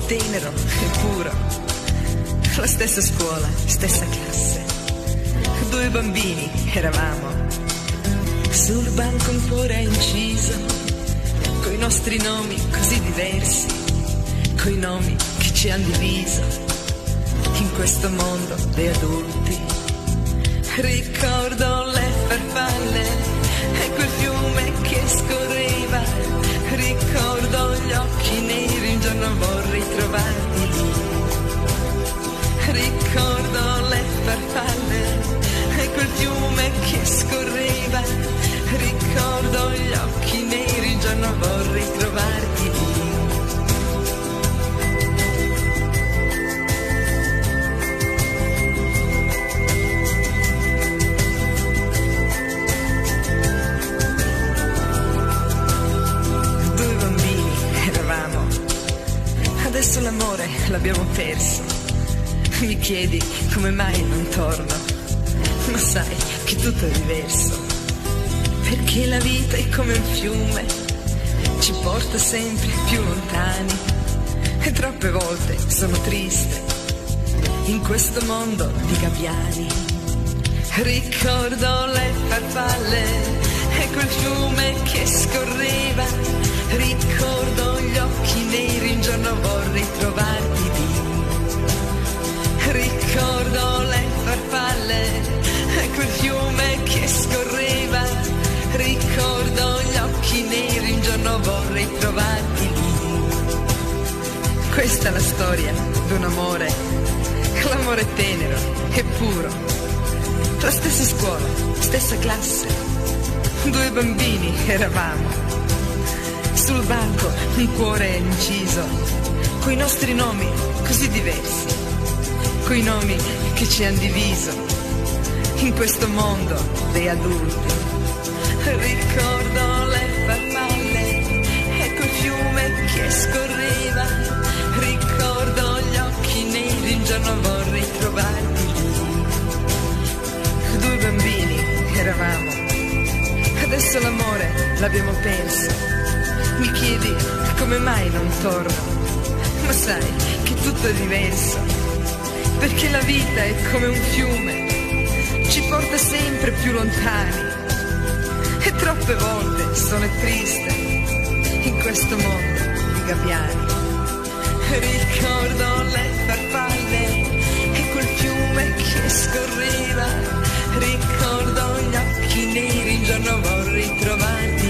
tenero e puro. La stessa scuola, stessa classe, due bambini eravamo. Sul banco un cuore inciso, coi nostri nomi così diversi, coi nomi che ci hanno diviso in questo mondo dei adulti. Ricordo le farfalle e quel fiume che scorreva, ricordo gli occhi neri, un giorno vorrei trovarti lì. Ricordo le farfalle e quel fiume che scorreva, ricordo gli occhi neri, un giorno vorrei trovarti lì. Due bambini eravamo, adesso l'amore l'abbiamo perso. Mi chiedi come mai non torno, ma sai che tutto è diverso, perché la vita è come un fiume, ci porta sempre più lontani, e troppe volte sono triste in questo mondo di gabbiani. Ricordo le farfalle e quel fiume che scorreva, ricordo gli occhi neri, un giorno vorrei trovarti lì. Ricordo le farfalle e quel fiume che scorreva, ricordo gli occhi neri, un giorno vorrei trovarti lì. Questa è la storia d'un amore, l'amore tenero e puro. La stessa scuola, stessa classe, due bambini eravamo. Sul banco un cuore inciso, coi nostri nomi così diversi, coi nomi che ci hanno diviso in questo mondo dei adulti. Ricordo le farfalle e quel fiume che scorreva, ricordo gli occhi neri, un giorno vorrei trovarti lì. Due bambini eravamo, adesso l'amore l'abbiamo perso. Mi chiedi come mai non torno, ma sai che tutto è diverso, perché la vita è come un fiume, ci porta sempre più lontani, e troppe volte sono triste in questo mondo di gabbiani. Ricordo le farfalle e quel fiume che scorreva, ricordo gli occhi neri, un giorno vorrei trovarti